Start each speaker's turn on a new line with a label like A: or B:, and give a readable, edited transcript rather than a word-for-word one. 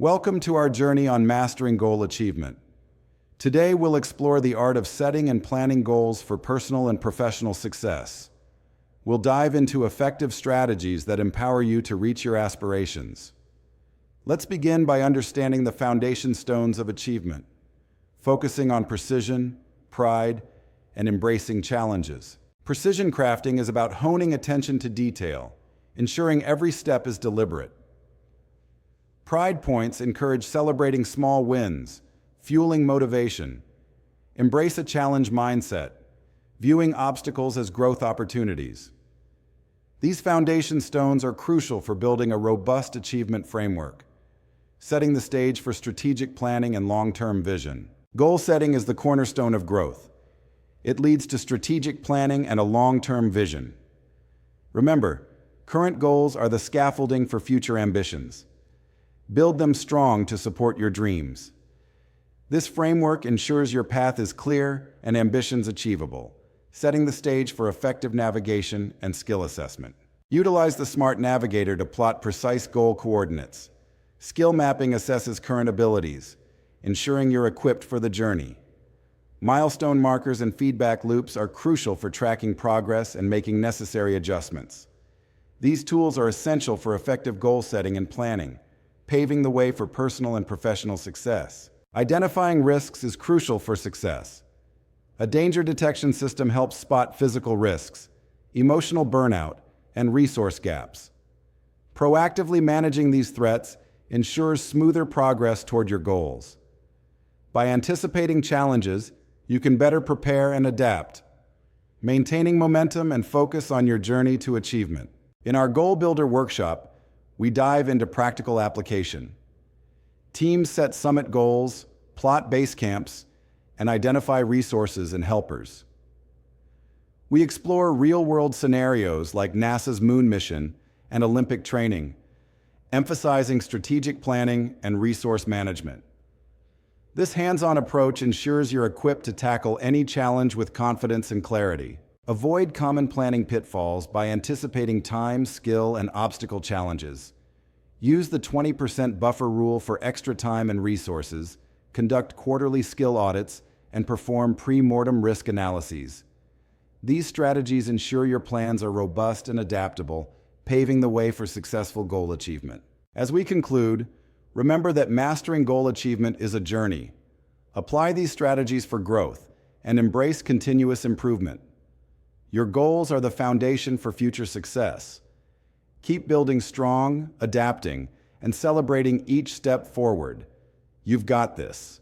A: Welcome to our journey on mastering goal achievement. Today we'll explore the art of setting and planning goals for personal and professional success. We'll dive into effective strategies that empower you to reach your aspirations. Let's begin by understanding the foundation stones of achievement, focusing on precision, pride, and embracing challenges. Precision crafting is about honing attention to detail, ensuring every step is deliberate. Pride points encourage celebrating small wins, fueling motivation. Embrace a challenge mindset, viewing obstacles as growth opportunities. These foundation stones are crucial for building a robust achievement framework, setting the stage for strategic planning and long-term vision. Goal setting is the cornerstone of growth. It leads to strategic planning and a long-term vision. Remember, current goals are the scaffolding for future ambitions. Build them strong to support your dreams. This framework ensures your path is clear and ambitions achievable, setting the stage for effective navigation and skill assessment. Utilize the Smart Navigator to plot precise goal coordinates. Skill mapping assesses current abilities, ensuring you're equipped for the journey. Milestone markers and feedback loops are crucial for tracking progress and making necessary adjustments. These tools are essential for effective goal setting and planning, paving the way for personal and professional success. Identifying risks is crucial for success. A danger detection system helps spot physical risks, emotional burnout, and resource gaps. Proactively managing these threats ensures smoother progress toward your goals. By anticipating challenges, you can better prepare and adapt, maintaining momentum and focus on your journey to achievement. In our Goal Builder workshop, we dive into practical application. Teams set summit goals, plot base camps, and identify resources and helpers. We explore real-world scenarios like NASA's moon mission and Olympic training, emphasizing strategic planning and resource management. This hands-on approach ensures you're equipped to tackle any challenge with confidence and clarity. Avoid common planning pitfalls by anticipating time, skill, and obstacle challenges. Use the 20% buffer rule for extra time and resources, conduct quarterly skill audits, and perform pre-mortem risk analyses. These strategies ensure your plans are robust and adaptable, paving the way for successful goal achievement. As we conclude, remember that mastering goal achievement is a journey. Apply these strategies for growth and embrace continuous improvement. Your goals are the foundation for future success. Keep building strong, adapting, and celebrating each step forward. You've got this.